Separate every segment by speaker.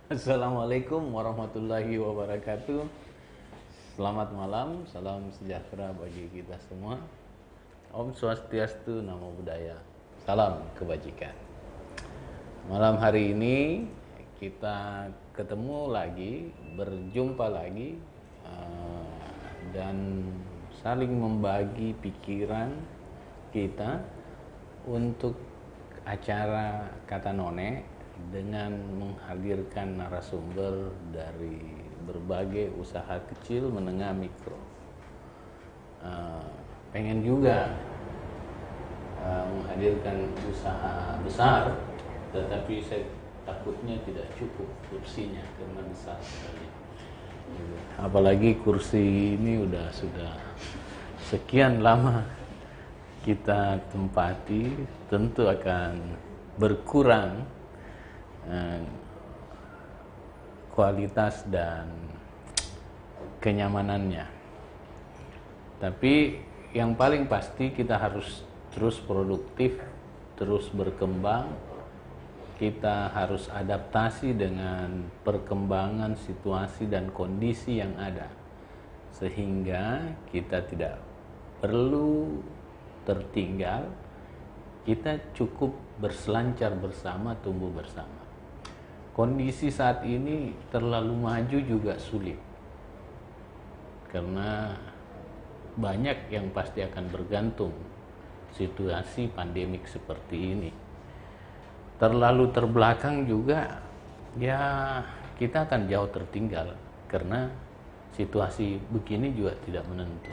Speaker 1: Assalamualaikum warahmatullahi wabarakatuh. Selamat malam, salam sejahtera bagi kita semua. Om Swastiastu, Namo Buddhaya, salam kebajikan. Malam hari ini kita ketemu lagi, berjumpa lagi, dan saling membagi pikiran kita untuk acara Kata None dengan menghadirkan narasumber dari berbagai usaha kecil, menengah, mikro. Pengen juga menghadirkan usaha besar, tetapi saya takutnya tidak cukup kursinya karena besar sekali. Apalagi kursi ini sudah sekian lama kita tempati, tentu akan berkurang kualitas dan kenyamanannya. Tapi yang paling pasti kita harus terus produktif, terus berkembang. Kita harus adaptasi dengan perkembangan situasi dan kondisi yang ada, sehingga kita tidak perlu tertinggal. Kita cukup berselancar bersama, tumbuh bersama. Kondisi saat ini terlalu maju juga sulit, karena banyak yang pasti akan bergantung situasi pandemik seperti ini. Terlalu terbelakang juga, ya kita akan jauh tertinggal, karena situasi begini juga tidak menentu.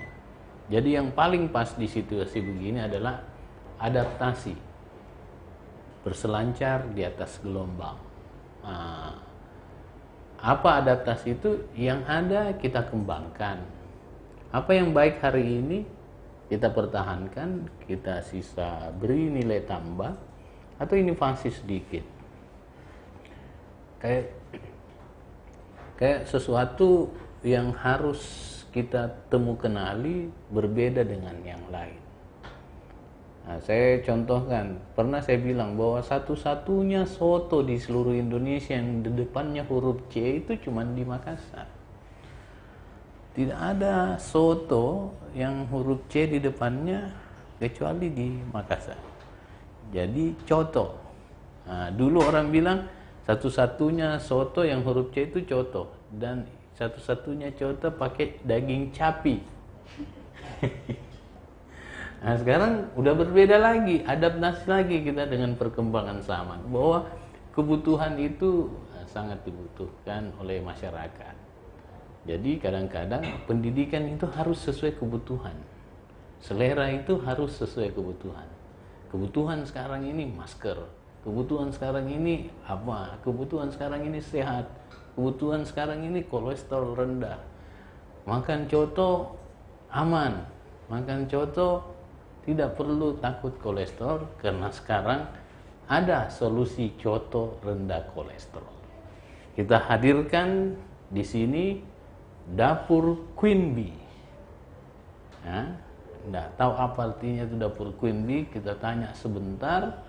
Speaker 1: Jadi yang paling pas di situasi begini adalah adaptasi, berselancar di atas gelombang. Apa adaptasi itu? Yang ada kita kembangkan. Apa yang baik hari ini kita pertahankan, kita sisa beri nilai tambah atau inovasi sedikit. Kayak sesuatu yang harus kita temu kenali berbeda dengan yang lain. Nah, saya contohkan, pernah saya bilang bahwa satu-satunya soto di seluruh Indonesia yang di depannya huruf C itu cuma di Makassar. Tidak ada soto yang huruf C di depannya kecuali di Makassar. Jadi coto. Nah, dulu orang bilang satu-satunya soto yang huruf C itu coto, dan satu-satunya coto pakai daging capi. Nah, sekarang udah berbeda lagi, adaptasi lagi kita dengan perkembangan zaman, bahwa kebutuhan itu sangat dibutuhkan oleh masyarakat. Jadi kadang-kadang pendidikan itu harus sesuai kebutuhan, selera itu harus sesuai kebutuhan. Kebutuhan sekarang ini masker, kebutuhan sekarang ini apa, kebutuhan sekarang ini sehat, kebutuhan sekarang ini kolesterol rendah, makan coto aman, makan coto tidak perlu takut kolesterol, karena sekarang ada solusi coto rendah kolesterol. Kita hadirkan di sini dapur Queen Bee. Ya, nggak tahu apa artinya itu dapur Queen Bee, kita tanya sebentar.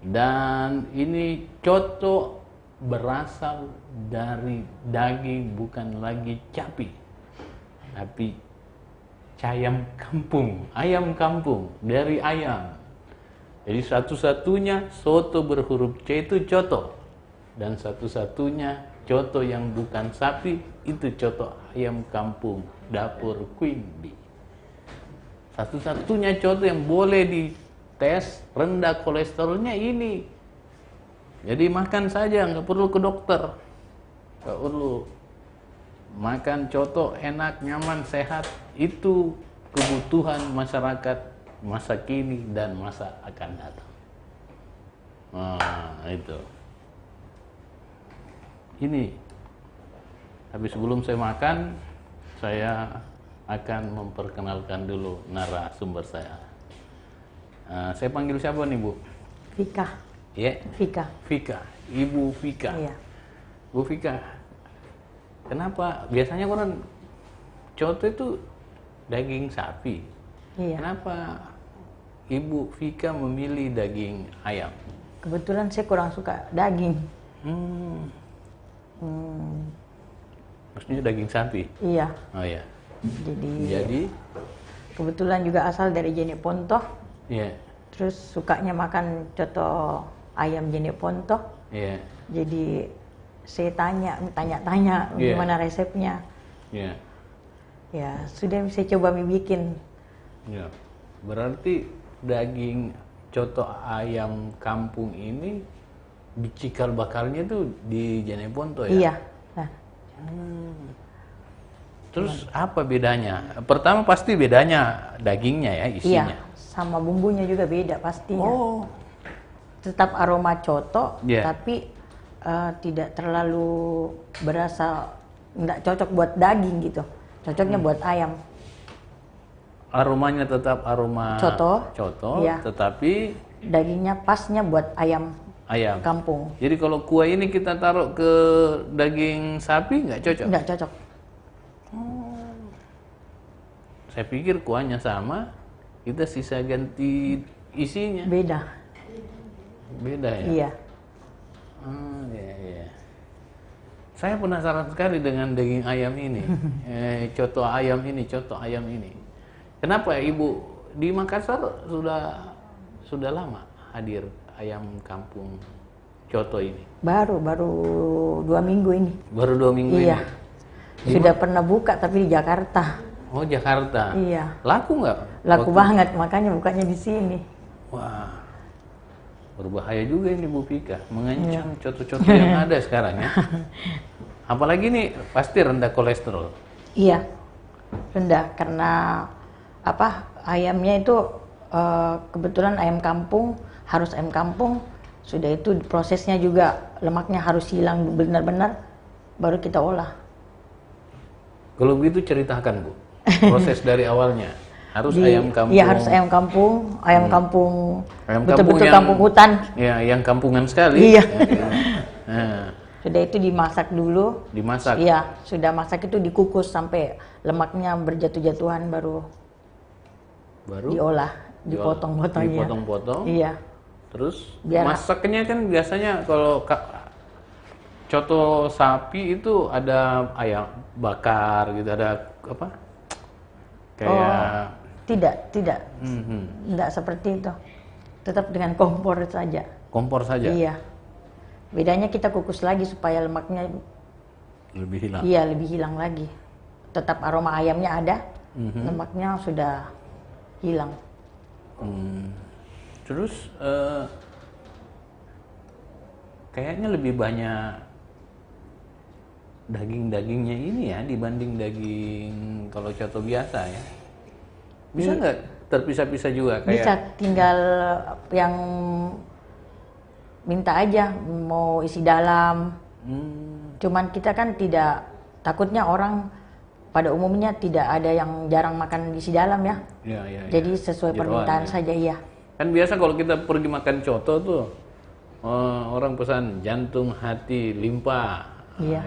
Speaker 1: Dan ini coto berasal dari daging, bukan lagi capi, tapi ayam kampung dari ayam. Jadi satu-satunya soto berhuruf C itu coto, dan satu-satunya coto yang bukan sapi itu coto ayam kampung dapur Queen Bee. Satu-satunya coto yang boleh dites rendah kolesterolnya ini. Jadi makan saja, nggak perlu ke dokter, nggak perlu. Makan coto enak, nyaman, sehat, itu kebutuhan masyarakat masa kini dan masa akan datang. Nah, itu. Ini. Tapi sebelum saya makan, saya akan memperkenalkan dulu narasumber saya. Saya panggil siapa nih, Bu?
Speaker 2: Vika.
Speaker 1: Ya?
Speaker 2: Vika.
Speaker 1: Vika. Ibu Vika.
Speaker 2: Iya.
Speaker 1: Bu Vika, kenapa biasanya orang coto itu daging sapi?
Speaker 2: Iya.
Speaker 1: Kenapa Ibu Vika memilih daging ayam?
Speaker 2: Kebetulan saya kurang suka daging.
Speaker 1: Hmm. Maksudnya daging sapi?
Speaker 2: Iya.
Speaker 1: Oh ya.
Speaker 2: Jadi kebetulan juga asal dari Jeneponto.
Speaker 1: Iya.
Speaker 2: Terus sukanya makan coto ayam Jeneponto.
Speaker 1: Iya.
Speaker 2: Jadi saya tanya-tanya gimana resepnya.
Speaker 1: Iya.
Speaker 2: Ya, sudah saya coba bikin.
Speaker 1: Ya. Berarti daging coto ayam kampung ini cikal bakalnya tuh di Jeneponto ya?
Speaker 2: Iya. Nah.
Speaker 1: Terus apa bedanya? Pertama pasti bedanya dagingnya ya, isinya.
Speaker 2: Iya, sama bumbunya juga beda pastinya.
Speaker 1: Oh.
Speaker 2: Tetap aroma coto,
Speaker 1: Yeah.
Speaker 2: tapi tidak terlalu berasa, nggak cocok buat daging gitu. Cocoknya buat ayam.
Speaker 1: Aromanya tetap aroma
Speaker 2: Coto, iya.
Speaker 1: Tetapi
Speaker 2: Dagingnya pasnya buat ayam
Speaker 1: ayam.
Speaker 2: kampung.
Speaker 1: Jadi kalau kuah ini kita taruh ke daging sapi nggak cocok?
Speaker 2: Nggak cocok.
Speaker 1: Saya pikir kuahnya sama, kita sisa ganti isinya.
Speaker 2: Beda.
Speaker 1: Beda ya?
Speaker 2: Iya.
Speaker 1: Iya. Saya penasaran sekali dengan daging ayam ini, coto ayam ini. Kenapa Ibu di Makassar sudah lama hadir ayam kampung coto ini?
Speaker 2: Baru 2 minggu ini.
Speaker 1: Baru 2 minggu
Speaker 2: Iya.
Speaker 1: ini?
Speaker 2: Sudah pernah buka tapi di Jakarta.
Speaker 1: Oh, Jakarta.
Speaker 2: Iya.
Speaker 1: Laku nggak?
Speaker 2: Laku banget, makanya bukanya di sini.
Speaker 1: Wah, berbahaya juga ini Bu Pika, mengancam coto-coto yang ada sekarang ya. Apalagi nih pasti rendah kolesterol.
Speaker 2: Iya, rendah karena ayamnya itu kebetulan ayam kampung, harus ayam kampung. Sudah itu prosesnya juga lemaknya harus hilang benar-benar baru kita olah.
Speaker 1: Kalau begitu ceritakan Bu, proses dari awalnya. Harus ayam kampung.
Speaker 2: Iya, harus ayam kampung, kampung,
Speaker 1: Ayam
Speaker 2: betul-betul
Speaker 1: yang,
Speaker 2: kampung hutan.
Speaker 1: Ya, yang kampungan sekali.
Speaker 2: Iya.
Speaker 1: Nah,
Speaker 2: sudah itu dimasak dulu.
Speaker 1: dimasak.
Speaker 2: Iya, sudah masak itu dikukus sampai lemaknya berjatuh-jatuhan baru diolah, dipotong-potong.
Speaker 1: Dipotong-potong.
Speaker 2: Iya.
Speaker 1: Terus
Speaker 2: Biar
Speaker 1: masaknya kan biasanya kalau coto sapi itu ada ayam bakar gitu, ada apa? Kayak
Speaker 2: tidak. Tidak seperti itu. Tetap dengan kompor saja.
Speaker 1: Kompor saja.
Speaker 2: Iya. Bedanya kita kukus lagi supaya lemaknya
Speaker 1: Lebih hilang.
Speaker 2: iya lebih hilang lagi. Tetap aroma ayamnya ada, lemaknya sudah hilang.
Speaker 1: Terus kayaknya lebih banyak daging-dagingnya ini ya dibanding daging kalau coto biasa ya. Bisa nggak terpisah-pisah juga kayak?
Speaker 2: Bisa, tinggal yang minta aja mau isi dalam. Cuman kita kan tidak, takutnya orang pada umumnya tidak ada yang jarang makan isi dalam ya.
Speaker 1: Ya.
Speaker 2: Jadi sesuai permintaan saja ya.
Speaker 1: Kan biasa kalau kita pergi makan coto tuh orang pesan jantung, hati, limpa,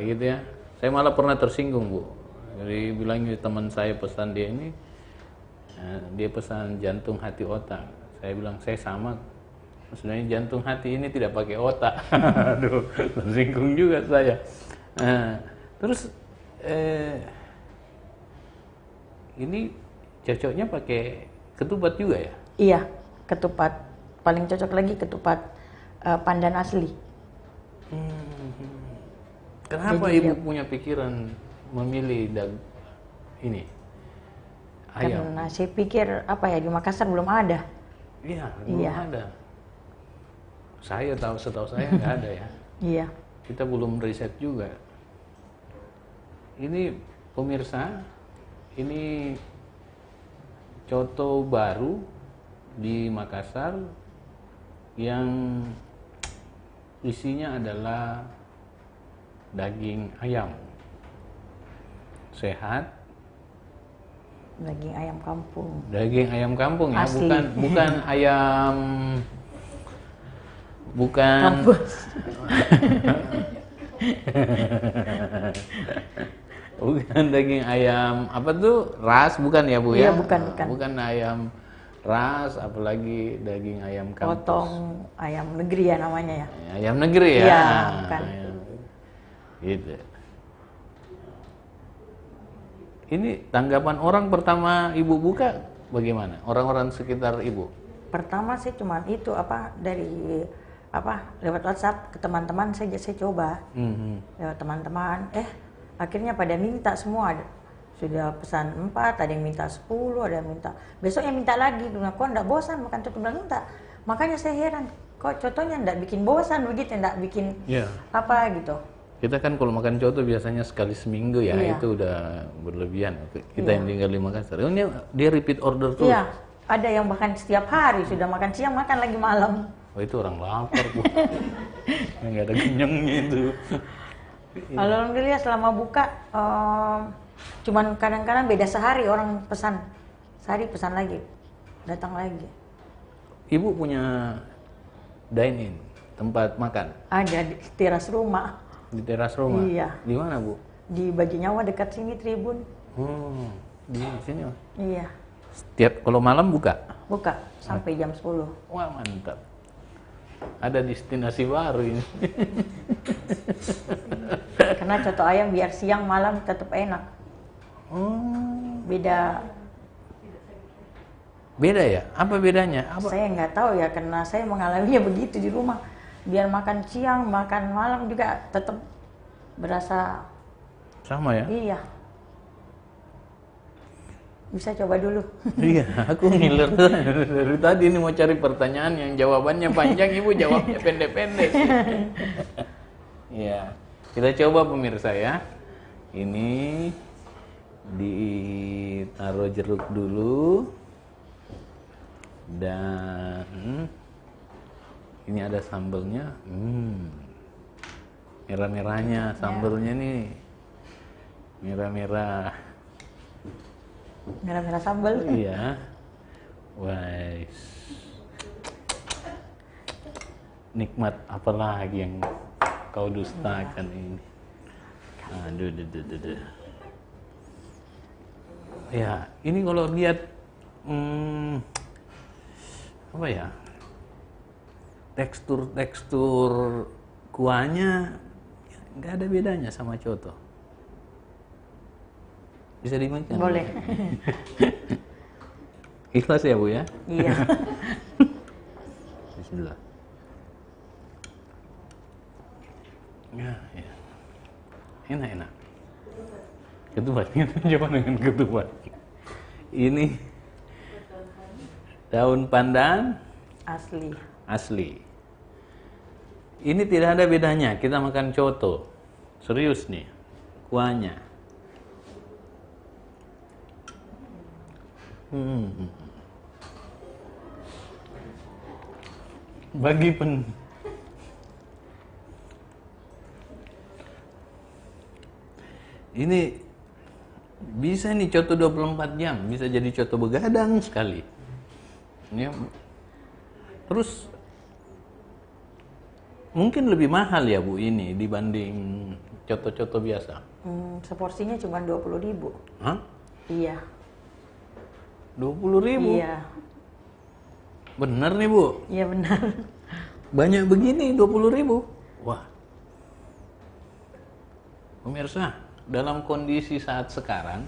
Speaker 1: gitu ya. Saya malah pernah tersinggung Bu. Jadi bilangnya teman saya pesan dia ini, dia pesan jantung, hati, otak. Saya bilang saya sama. Sebenarnya jantung hati ini tidak pakai otak. Aduh, tersinggung juga saya. Terus ini cocoknya pakai ketupat juga ya?
Speaker 2: Iya, ketupat. Paling cocok lagi ketupat pandan asli.
Speaker 1: Kenapa
Speaker 2: Jadi
Speaker 1: Ibu punya pikiran memilih ini ayam?
Speaker 2: Karena saya pikir di Makassar belum ada.
Speaker 1: Iya, belum ada. Setahu saya nggak ada ya.
Speaker 2: Iya.
Speaker 1: Kita belum riset juga. Ini pemirsa, ini coto baru di Makassar yang isinya adalah daging ayam sehat.
Speaker 2: Daging ayam kampung.
Speaker 1: Daging ayam kampung ya,
Speaker 2: Asli.
Speaker 1: bukan ayam, bukan.
Speaker 2: Kampus.
Speaker 1: Bukan daging ayam apa tuh ras, bukan ya Bu ya?
Speaker 2: Iya, bukan.
Speaker 1: Bukan ayam ras, apalagi daging ayam kampus.
Speaker 2: Potong ayam negeri ya namanya ya.
Speaker 1: Ayam negeri ya.
Speaker 2: Iya, bukan.
Speaker 1: Gitu. Ini tanggapan orang pertama ibu buka bagaimana? Orang-orang sekitar ibu?
Speaker 2: Pertama sih cuman itu lewat WhatsApp ke teman-teman saya coba. Lewat teman-teman, akhirnya pada minta semua. Sudah pesan 4, ada yang minta 10, ada yang minta besoknya minta lagi. Kok enggak bosan makan coto, bilang minta. Makanya saya heran, kok cotonya enggak bikin bosan begitu, enggak bikin apa gitu.
Speaker 1: Kita kan kalau makan coto biasanya sekali seminggu ya,
Speaker 2: Iya.
Speaker 1: itu udah berlebihan. Kita yang tinggal di Makassar, ini dia repeat order terus.
Speaker 2: Iya, ada yang bahkan setiap hari sudah makan siang, makan lagi malam.
Speaker 1: Oh itu orang lapar Bu. Nggak ada kenyangnya itu.
Speaker 2: Alhamdulillah selama buka, cuman kadang-kadang beda sehari orang pesan, sehari pesan lagi, datang lagi.
Speaker 1: Ibu punya dine-in, tempat makan?
Speaker 2: Ada di teras rumah.
Speaker 1: Di teras rumah?
Speaker 2: Iya.
Speaker 1: Di mana Bu?
Speaker 2: Di Bajinyawa dekat sini Tribun.
Speaker 1: Di sini Mas?
Speaker 2: Iya.
Speaker 1: Setiap kalau malam buka?
Speaker 2: Buka sampai jam 10.
Speaker 1: Wah mantap. Ada destinasi baru ini.
Speaker 2: Karena coto ayam biar siang malam tetap enak. Beda.
Speaker 1: Beda ya? Apa bedanya?
Speaker 2: Saya nggak tahu ya, karena saya mengalaminya begitu di rumah. Biar makan siang, makan malam juga tetap berasa
Speaker 1: sama ya?
Speaker 2: Iya. Bisa coba dulu.
Speaker 1: Iya, aku ngiler dari tadi ini mau cari pertanyaan yang jawabannya panjang, ibu jawabnya pendek-pendek. Iya, kita coba pemirsa ya. Ini ditaruh jeruk dulu dan ini ada sambelnya. Merah-merahnya sambelnya nih, merah-merah.
Speaker 2: Merah-merah sambal.
Speaker 1: Iya. Wah. Nikmat apa lagi yang kau dustakan ini? Aduh. Ya, ini kalau lihat apa ya? Tekstur kuahnya nggak ada bedanya sama coto. Bisa dimakan?
Speaker 2: Boleh.
Speaker 1: Ikhlas ya Bu ya?
Speaker 2: Iya.
Speaker 1: Bismillah. Ya. Enak. Ketupat, kita coba dengan ketupat. Ini daun pandan asli. Ini tidak ada bedanya. Kita makan coto. Serius nih, kuahnya. Ini bisa nih coto 24 jam, bisa jadi coto begadang sekali. Ini terus mungkin lebih mahal ya Bu ini dibanding coto-coto biasa.
Speaker 2: Seporsinya cuma 20.000.
Speaker 1: Hah?
Speaker 2: Iya.
Speaker 1: 20.000?
Speaker 2: Iya.
Speaker 1: Bener nih Bu?
Speaker 2: Iya benar.
Speaker 1: Banyak begini 20.000. Wah. Pemirsa, dalam kondisi saat sekarang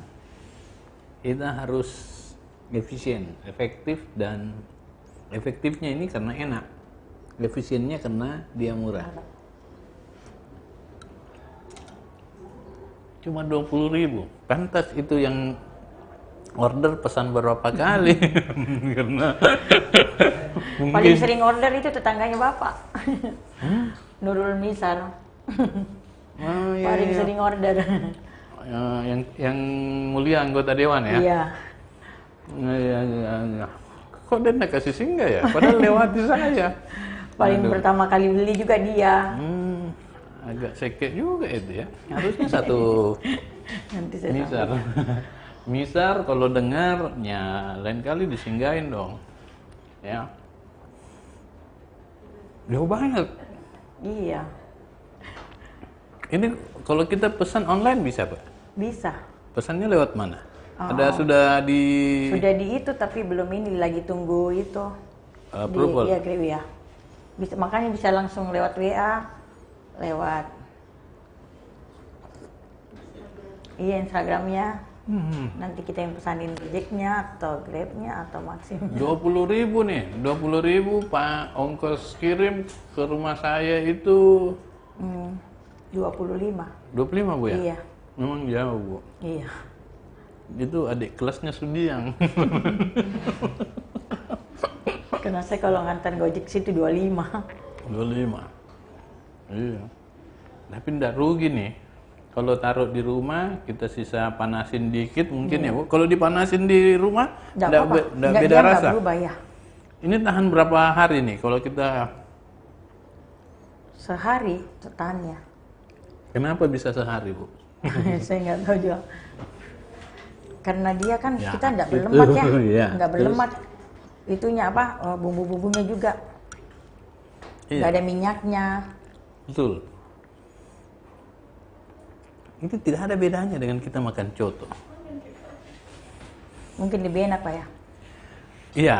Speaker 1: kita harus efisien, efektif, dan efektifnya ini karena enak, efisiennya karena dia murah. Cuma 20.000. Pantas itu yang order pesan berapa kali. Karena
Speaker 2: Paling sering order itu tetangganya Bapak. Nurul Misar. Paling sering order.
Speaker 1: Yang mulia anggota dewan ya?
Speaker 2: Iya.
Speaker 1: Ya. Kok dia nggak kasih singgah ya? Padahal lewati saya.
Speaker 2: Paling pertama kali beli juga dia.
Speaker 1: Agak seket juga itu ya. Harusnya satu
Speaker 2: Nanti saya
Speaker 1: misar. Misar kalau dengar, ya lain kali disinggahin dong. Ya. Jauh banget.
Speaker 2: Iya.
Speaker 1: Ini kalau kita pesan online bisa Pak?
Speaker 2: Bisa.
Speaker 1: Pesannya lewat mana? Ada sudah di
Speaker 2: Sudah di itu tapi belum ini, lagi tunggu itu.
Speaker 1: approval.
Speaker 2: Iya, ya. Bisa, makanya bisa langsung lewat WA, lewat Instagramnya. Nanti kita yang pesanin Gojeknya atau Grabnya atau Maxim.
Speaker 1: 20.000 nih, 20.000 Pak, ongkos kirim ke rumah saya itu
Speaker 2: 25.
Speaker 1: 25 Bu ya?
Speaker 2: Iya.
Speaker 1: Memang jauh Bu.
Speaker 2: Iya.
Speaker 1: Itu adik kelasnya Sudiang.
Speaker 2: Karena saya kalau ngantar Gojek situ 25.
Speaker 1: 25. Iya. Tapi ndak rugi nih. Kalau taruh di rumah, kita sisa panasin dikit mungkin ya Bu. Kalau dipanasin di rumah, ndak beda rasa.
Speaker 2: Nggak berubah ya.
Speaker 1: Ini tahan berapa hari nih kalau kita...
Speaker 2: Sehari tahannya.
Speaker 1: Kenapa bisa sehari Bu?
Speaker 2: Saya nggak tahu juga. Karena dia kan
Speaker 1: Ya,
Speaker 2: kita nggak
Speaker 1: itu,
Speaker 2: berlemak ya,
Speaker 1: iya.
Speaker 2: nggak berlemak. Itunya apa? Bumbu-bumbunya juga
Speaker 1: Iya.
Speaker 2: nggak ada minyaknya.
Speaker 1: Betul. Itu tidak ada bedanya dengan kita makan coto.
Speaker 2: Mungkin lebih enak Pak ya.
Speaker 1: Iya,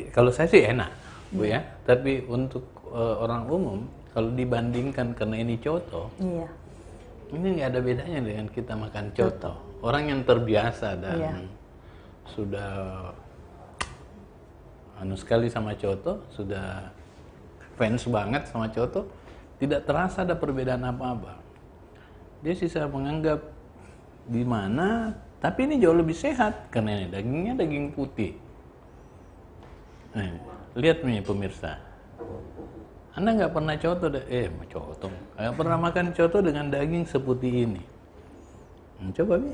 Speaker 1: kalau saya sih enak, Bu ya. Tapi untuk orang umum, kalau dibandingkan karena ini coto,
Speaker 2: Iya.
Speaker 1: ini nggak ada bedanya dengan kita makan coto. Orang yang terbiasa dan
Speaker 2: Iya.
Speaker 1: sudah anu sekali sama coto, sudah fans banget sama coto, tidak terasa ada perbedaan apa-apa. Dia sisa menganggap di mana, tapi ini jauh lebih sehat karena ini dagingnya daging putih. Nih, lihat nih pemirsa. Anda nggak pernah coto, nggak pernah makan coto dengan daging seputih ini. Coba Mi.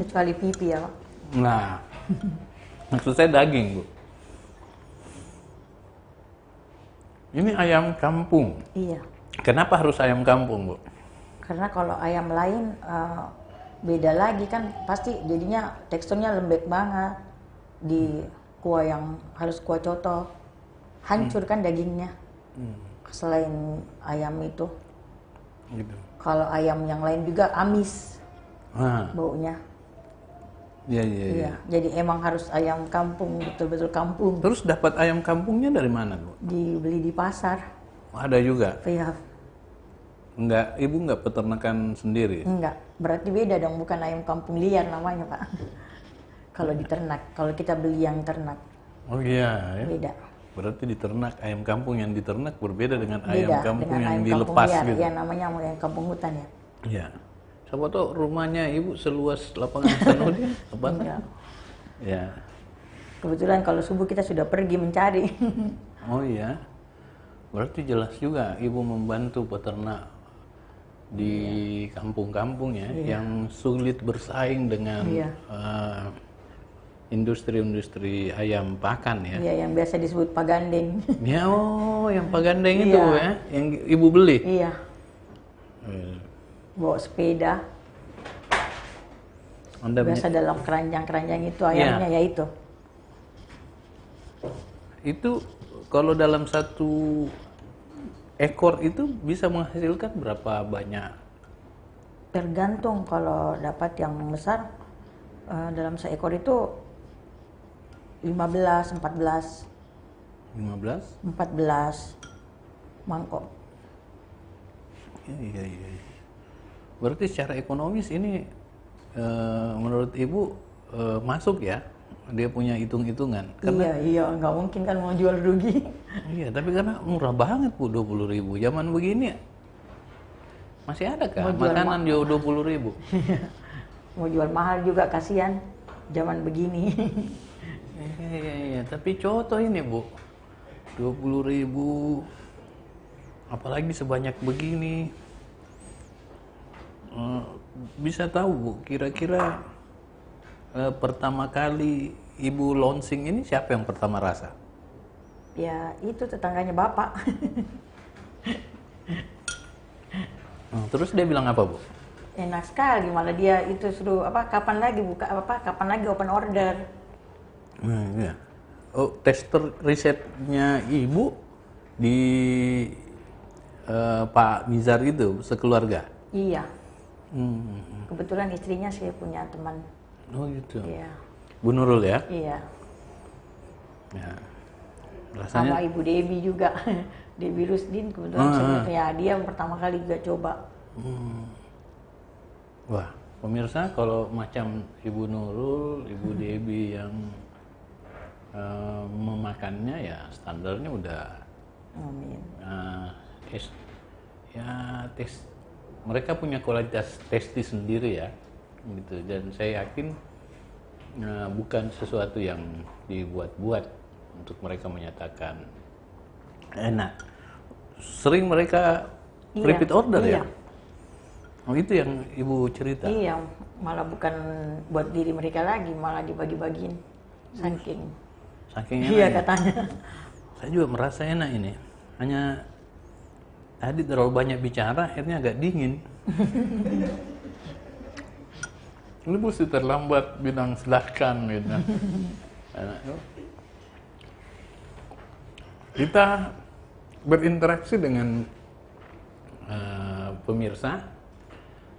Speaker 2: Kecuali pipi ya Pak.
Speaker 1: Nah, maksud saya daging Bu. Ini ayam kampung.
Speaker 2: Iya.
Speaker 1: Kenapa harus ayam kampung Bu?
Speaker 2: Karena kalau ayam lain beda lagi kan, pasti jadinya teksturnya lembek banget di kuah yang harus kuah coto. Hancur kan dagingnya. Selain ayam itu.
Speaker 1: Gitu.
Speaker 2: Kalau ayam yang lain juga amis
Speaker 1: Nah,
Speaker 2: baunya.
Speaker 1: iya.
Speaker 2: Iya. Jadi emang harus ayam kampung, betul-betul kampung.
Speaker 1: Terus dapat ayam kampungnya dari mana Bu?
Speaker 2: Dibeli di pasar.
Speaker 1: Ada juga.
Speaker 2: Iya.
Speaker 1: Ibu nggak peternakan sendiri?
Speaker 2: Enggak. Berarti beda dong, bukan ayam kampung liar namanya Pak. Kalau di ternak, kalau kita beli yang ternak
Speaker 1: Oh iya, ya.
Speaker 2: beda.
Speaker 1: Berarti di ternak ayam kampung yang diternak berbeda dengan
Speaker 2: Beda
Speaker 1: ayam kampung
Speaker 2: dengan
Speaker 1: yang
Speaker 2: ayam
Speaker 1: dilepas
Speaker 2: kampung liar.
Speaker 1: gitu.
Speaker 2: Ya namanya ayam kampung hutan ya.
Speaker 1: Iya. Siapa tahu rumahnya Ibu seluas lapangan Sanudin, apa?
Speaker 2: Enggak.
Speaker 1: Ya.
Speaker 2: Kebetulan kalau subuh kita sudah pergi mencari.
Speaker 1: Oh iya. Berarti jelas juga Ibu membantu peternak di kampung-kampung ya, yang sulit bersaing dengan
Speaker 2: Iya.
Speaker 1: industri-industri ayam pakan ya.
Speaker 2: Iya, yang biasa disebut pagandeng.
Speaker 1: Ya, oh, yang pagandeng itu
Speaker 2: Iya.
Speaker 1: ya, yang Ibu beli.
Speaker 2: Iya, bawa sepeda.
Speaker 1: Anda
Speaker 2: Biasa dalam keranjang-keranjang itu ayamnya ya itu.
Speaker 1: itu kalau dalam satu ekor itu bisa menghasilkan berapa banyak?
Speaker 2: Tergantung, kalau dapat yang besar dalam seekor itu 15, 14 mangkok.
Speaker 1: Iya. Berarti secara ekonomis ini menurut Ibu masuk ya? Dia punya hitung-hitungan.
Speaker 2: Iya, nggak mungkin kan mau jual rugi.
Speaker 1: Iya, tapi karena murah banget Bu, 20.000. Zaman begini masih ada kah makanan jauh 20.000?
Speaker 2: Mau jual mahal juga, kasihan zaman begini.
Speaker 1: Iya. Tapi contoh ini Bu, 20.000, apalagi sebanyak begini. Bisa tahu Bu, kira-kira pertama kali Ibu launching ini siapa yang pertama rasa?
Speaker 2: Ya itu tetangganya Bapak.
Speaker 1: Terus dia bilang apa Bu?
Speaker 2: Enak sekali, malah dia itu suruh kapan lagi kapan lagi open order.
Speaker 1: Iya. Oh, tester risetnya Ibu di Pak Mizar itu sekeluarga?
Speaker 2: Iya. Kebetulan istrinya saya punya teman.
Speaker 1: Oh gitu.
Speaker 2: Iya.
Speaker 1: Bu Nurul ya?
Speaker 2: Iya.
Speaker 1: Ya.
Speaker 2: Sama
Speaker 1: Rasanya
Speaker 2: Ibu Debi juga. Debi Rusdin kebetulan sebenarnya dia yang pertama kali juga coba.
Speaker 1: wah, pemirsa kalau macam Ibu Nurul, Ibu Debi yang memakannya ya standarnya udah
Speaker 2: Amin.
Speaker 1: tes mereka punya kualitas testi sendiri ya gitu, dan saya yakin bukan sesuatu yang dibuat-buat untuk mereka menyatakan enak. Sering mereka repeat order ya? Oh itu yang Ibu cerita?
Speaker 2: Iya, malah bukan buat diri mereka lagi, malah dibagi-bagiin. Saking
Speaker 1: Iya
Speaker 2: katanya.
Speaker 1: Saya juga merasa enak ini. Hanya tadi terlalu banyak bicara, akhirnya agak dingin. Ini mesti terlambat bilang silahkan gitu. Kita berinteraksi dengan pemirsa.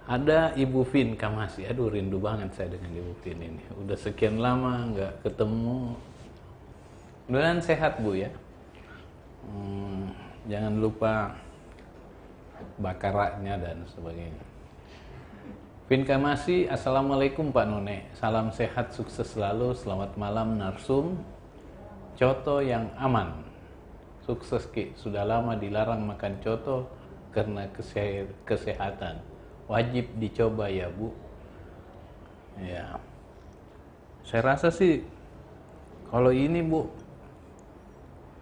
Speaker 1: Ada Ibu Vin Kamasi. Aduh rindu banget saya dengan Ibu Vin ini. Udah sekian lama nggak ketemu. Mudah-mudahan sehat Bu ya. Jangan lupa bakaraknya dan sebagainya. Vin Kamasi, Assalamualaikum Pak None. Salam sehat, sukses selalu. Selamat malam Narsum. Coto yang aman. Sukses Ki. Sudah lama dilarang makan coto karena kesehatan. Wajib dicoba ya Bu. Ya. Saya rasa sih kalau ini Bu,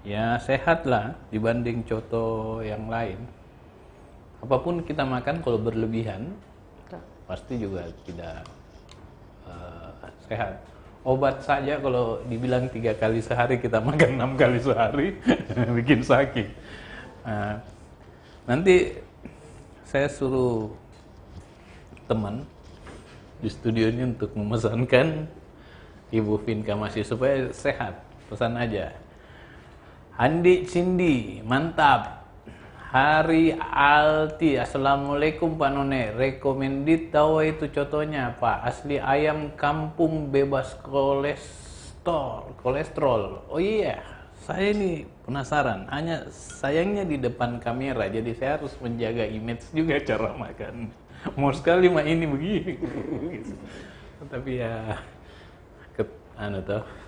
Speaker 1: ya sehat lah dibanding coto yang lain. Apapun kita makan kalau berlebihan pasti juga tidak sehat. Obat saja kalau dibilang 3 kali sehari kita makan 6 kali sehari bikin sakit. Nanti saya suruh teman di studio ini untuk memesankan Ibu Vin Kamasi supaya sehat. Pesan aja. Andi Cindy, mantap. Hari Alti, Assalamualaikum Pak None. Recommended tahu itu contohnya Pak. Asli ayam kampung bebas kolesterol. Oh iya, saya ini penasaran. Hanya sayangnya di depan kamera, jadi saya harus menjaga image juga cara makan. Mau sekali mah ini begini. Tapi ya,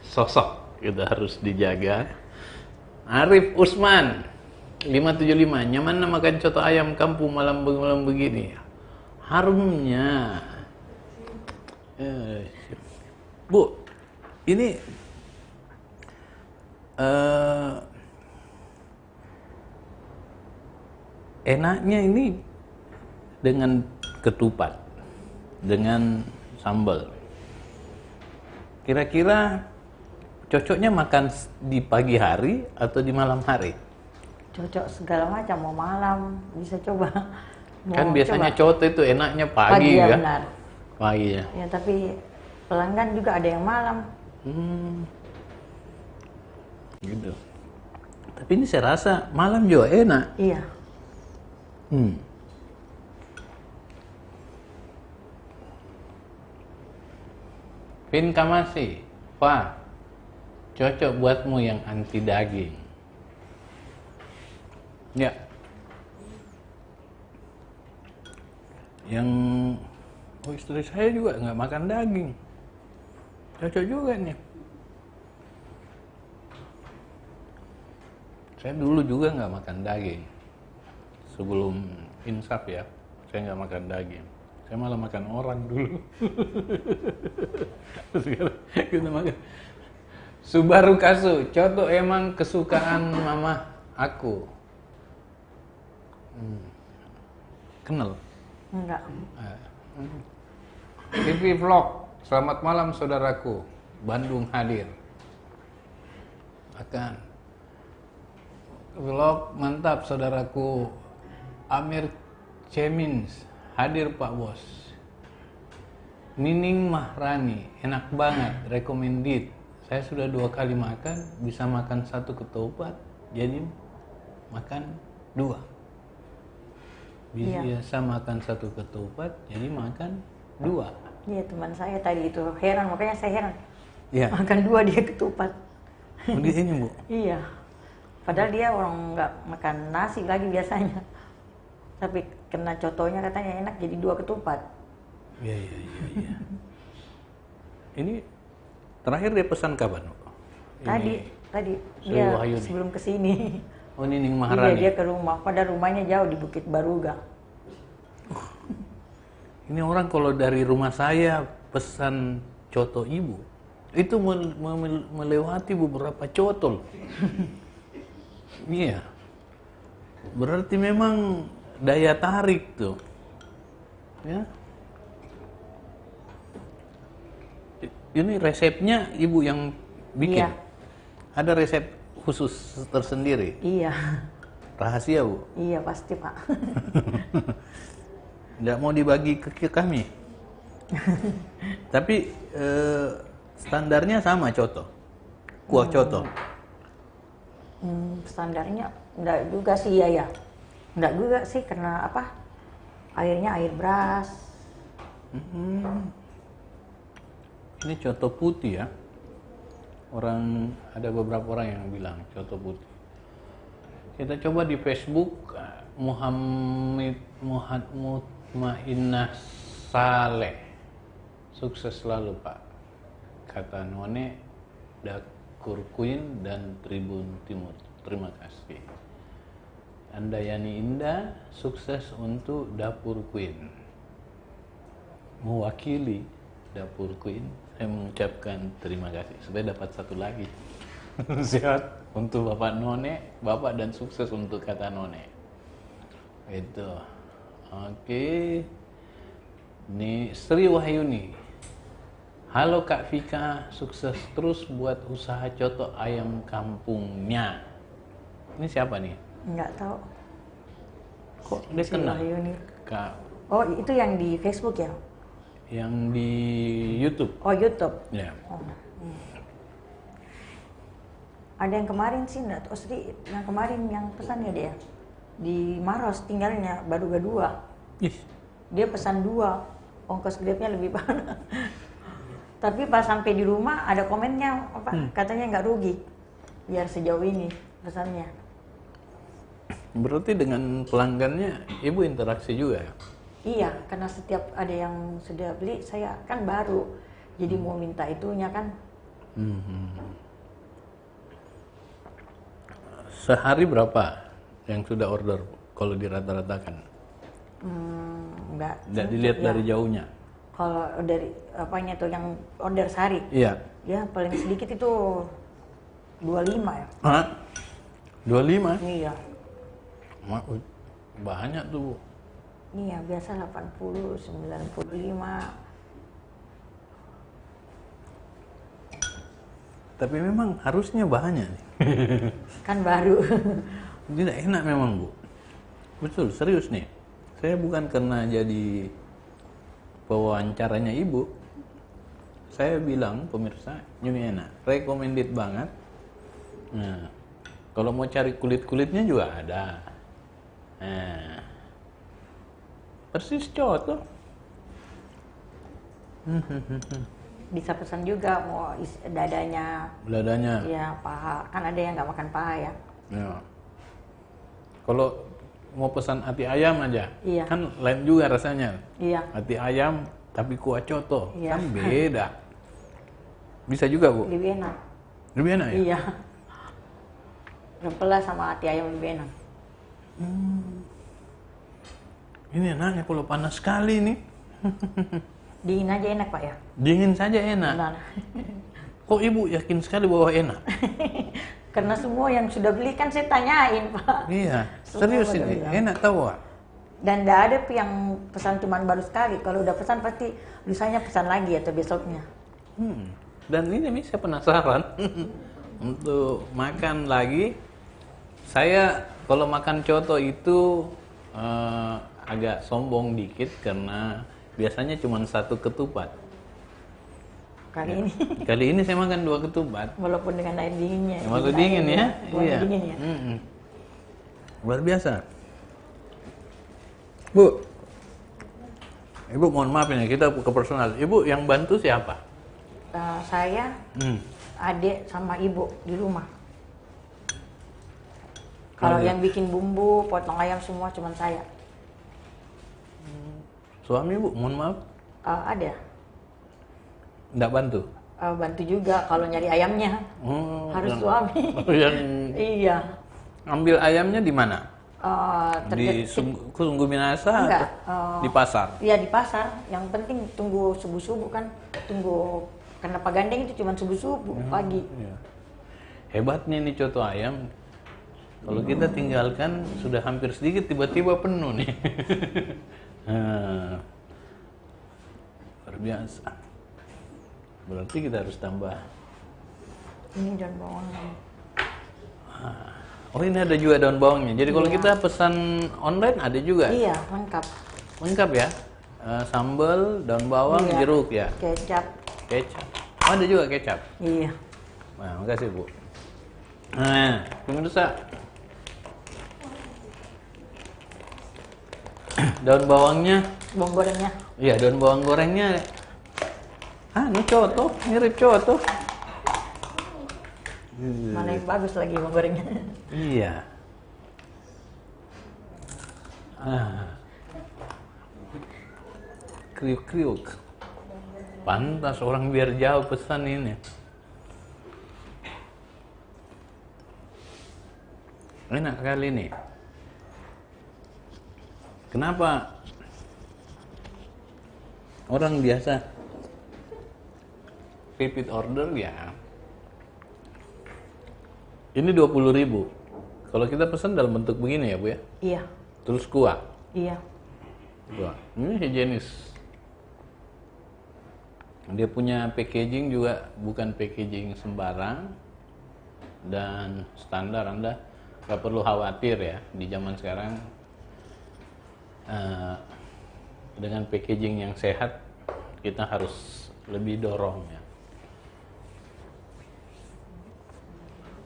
Speaker 1: sosok kita harus dijaga. Arif Usman 575, nyaman makan coto ayam kampung malam begini. Harumnya. Bu, ini enaknya ini dengan ketupat, dengan sambal. Kira-kira cocoknya makan di pagi hari atau di malam hari?
Speaker 2: Cocok segala macam, mau malam bisa coba.
Speaker 1: Kan biasanya coto itu enaknya pagi
Speaker 2: ya,
Speaker 1: kan?
Speaker 2: Benar.
Speaker 1: Pagi ya.
Speaker 2: Ya tapi pelanggan juga ada yang malam.
Speaker 1: Gitu. Tapi ini saya rasa malam juga enak.
Speaker 2: Iya.
Speaker 1: Vin Kamasi, Pak, cocok buatmu yang anti daging. Ya. Yang istri saya juga nggak makan daging. Cocok juga nih. Saya dulu juga nggak makan daging. Sebelum insaf ya, saya nggak makan daging. Saya malah makan orang dulu. Sekarang kita makan. Subaru Kasu, coto emang kesukaan mama aku. Kenal?
Speaker 2: Enggak.
Speaker 1: TV Vlog, selamat malam saudaraku. Bandung hadir. Akan vlog mantap saudaraku. Amir Cemins hadir Pak Bos. Nining Mahrani, enak banget, recommended. Saya sudah 2 kali makan, bisa makan 1 ketupat, jadi makan 2. biasa makan satu ketupat, jadi makan 2.
Speaker 2: Iya, teman saya tadi itu heran, makanya saya heran.
Speaker 1: Iya.
Speaker 2: Makan 2 dia ketupat.
Speaker 1: Oh, di sini, Bu?
Speaker 2: Iya. Padahal dia orang nggak makan nasi lagi biasanya. Tapi kena cotonya katanya enak jadi 2 ketupat.
Speaker 1: Iya. Ini terakhir dia pesan kapan, Bu?
Speaker 2: Tadi
Speaker 1: Sri
Speaker 2: dia
Speaker 1: Wahyuni.
Speaker 2: sebelum kesini.
Speaker 1: Oh, Nining
Speaker 2: Iya,
Speaker 1: Maharani.
Speaker 2: dia ke rumah. Padahal rumahnya jauh di Bukit Baruga.
Speaker 1: Ini orang kalau dari rumah saya pesan coto ibu, itu melewati beberapa coto loh. Iya. Berarti memang daya tarik tuh. Ya. Ini resepnya ibu yang bikin?
Speaker 2: Iya.
Speaker 1: Ada resep khusus tersendiri?
Speaker 2: Iya.
Speaker 1: Rahasia, Bu?
Speaker 2: Iya, pasti, Pak.
Speaker 1: Nggak mau dibagi ke kami. Tapi standarnya sama coto, kuah coto.
Speaker 2: Standarnya enggak juga sih ya. Enggak juga sih karena apa? Airnya air beras.
Speaker 1: Ini coto putih ya. Ada beberapa orang yang bilang coto putih. Kita coba di Facebook Mutmainnah Saleh. Sukses selalu, Pak. Kata None, Dapur Queen dan Tribun Timur. Terima kasih. Anda Yani Indah, sukses untuk Dapur Queen. Mewakili Dapur Queen, saya mengucapkan terima kasih. Supaya dapat satu lagi. Sehat untuk Bapak None, Bapak, dan sukses untuk Kata None. Itu. Oke. Ini Sri Wahyuni. Halo Kak Vika, sukses terus buat usaha coto ayam kampungnya. Ini siapa nih?
Speaker 2: Enggak tahu.
Speaker 1: Kok dia kenal?
Speaker 2: Wahyuni.
Speaker 1: Kak,
Speaker 2: Oh, itu yang di Facebook ya?
Speaker 1: yang di YouTube.
Speaker 2: Oh, YouTube.
Speaker 1: Ya.
Speaker 2: Oh. Ada yang kemarin sih enggak tahu Sri, yang kemarin yang pesan ya dia. Di Maros tinggalnya Baruga 2.
Speaker 1: Ih,
Speaker 2: Dia pesan 2. Ongkos grabnya lebih banyak. Tapi pas sampai di rumah ada komennya apa? Katanya nggak rugi. Biar sejauh ini pesannya.
Speaker 1: berarti dengan pelanggannya Ibu interaksi juga ya?
Speaker 2: Iya, karena setiap ada yang sudah beli, saya kan baru. Jadi mau minta itunya kan.
Speaker 1: Sehari berapa yang sudah order kalau dirata-ratakan?
Speaker 2: Enggak.
Speaker 1: Nggak dilihat
Speaker 2: ya.
Speaker 1: dari jauhnya?
Speaker 2: Kalau dari apanya tuh yang order sehari?
Speaker 1: Iya.
Speaker 2: Ya paling sedikit itu 25 ya.
Speaker 1: Hah? 25?
Speaker 2: Iya.
Speaker 1: Banyak tuh, Bu.
Speaker 2: Iya, biasa 80, 95.
Speaker 1: Tapi memang harusnya banyak nih.
Speaker 2: Kan baru.
Speaker 1: Tidak enak memang, Bu. Betul, serius nih. Saya bukan karena jadi pewawancaranya Ibu. Saya bilang, pemirsa, ini enak. Recommended banget. Nah, kalau mau cari kulit-kulitnya juga ada. Nah, persis coto.
Speaker 2: Bisa pesan juga mau dadanya.
Speaker 1: Dadanya.
Speaker 2: Iya, paha. Kan ada yang nggak makan paha ya.
Speaker 1: Ya. Kalau mau pesan hati ayam aja,
Speaker 2: Iya.
Speaker 1: kan lain juga rasanya.
Speaker 2: Iya.
Speaker 1: Hati ayam tapi kuah coto,
Speaker 2: Iya.
Speaker 1: kan beda. Bisa juga, Bu?
Speaker 2: Lebih enak.
Speaker 1: Lebih enak ya?
Speaker 2: Iya. Rempela sama hati ayam lebih enak.
Speaker 1: Ini enaknya kalau panas sekali nih.
Speaker 2: Dingin aja enak Pak ya.
Speaker 1: Dingin saja enak.
Speaker 2: Benar.
Speaker 1: Kok Ibu yakin sekali bahwa enak?
Speaker 2: Karena semua yang sudah beli kan saya tanyain Pak.
Speaker 1: Iya,
Speaker 2: Semua
Speaker 1: serius
Speaker 2: pada
Speaker 1: ini.
Speaker 2: bilang.
Speaker 1: Enak tahu, Pak?
Speaker 2: Dan tidak ada yang pesan cuman baru sekali. Kalau udah pesan pasti lusanya pesan lagi atau besoknya.
Speaker 1: Dan ini saya penasaran untuk makan lagi. Saya kalau makan coto itu agak sombong dikit karena biasanya cuma 1 ketupat. Kali ini saya makan 2 ketupat.
Speaker 2: Walaupun dengan air dinginnya.
Speaker 1: Waktu dingin ya?
Speaker 2: Waktu
Speaker 1: Iya.
Speaker 2: dingin ya.
Speaker 1: Luar biasa. Bu, Ibu mohon maaf ini kita ke personal. Ibu yang bantu siapa?
Speaker 2: Saya, adik sama ibu di rumah. Kalau yang bikin bumbu, potong ayam semua cuman saya.
Speaker 1: Suami Bu, mohon maaf.
Speaker 2: Ada.
Speaker 1: Nggak bantu?
Speaker 2: Bantu juga kalau nyari ayamnya. Harus suami.
Speaker 1: Yang
Speaker 2: Iya.
Speaker 1: ambil ayamnya di mana? Di
Speaker 2: Terdekat.
Speaker 1: Sungguh Minasa?
Speaker 2: Enggak,
Speaker 1: Di pasar?
Speaker 2: Iya di pasar. Yang penting tunggu subuh-subuh kan. Tunggu, karena Pak Gandeng itu cuma subuh-subuh pagi.
Speaker 1: Iya. Hebatnya nih coto ayam. Kalau kita tinggalkan sudah hampir sedikit tiba-tiba penuh nih. Luar biasa. Berarti kita harus tambah.
Speaker 2: Ini daun bawang.
Speaker 1: Oh ini ada juga daun bawangnya. Jadi kalau
Speaker 2: Iya.
Speaker 1: kita pesan online ada juga?
Speaker 2: Iya, lengkap.
Speaker 1: Lengkap ya? Sambal, daun bawang,
Speaker 2: Iya.
Speaker 1: jeruk ya?
Speaker 2: Kecap.
Speaker 1: Kecap. Oh ada juga kecap?
Speaker 2: Iya.
Speaker 1: Nah, makasih Bu. Nah, pemirsa. Daun bawangnya.
Speaker 2: Bawang gorengnya.
Speaker 1: Iya, daun bawang gorengnya. Ini coto, mirip coto.
Speaker 2: Mana yang bagus lagi bawang gorengnya.
Speaker 1: Iya. Kriuk-kriuk. Pantas orang biar jauh pesan ini. Enak kali ini. Kenapa orang biasa repeat order ya? Ini 20.000. Kalau kita pesan dalam bentuk begini ya Bu ya?
Speaker 2: Iya.
Speaker 1: Terus kuah.
Speaker 2: Iya.
Speaker 1: Kuah. Ini higienis. Dia punya packaging juga bukan packaging sembarang dan standar. Anda nggak perlu khawatir ya di zaman sekarang dengan packaging yang sehat kita harus lebih dorong ya.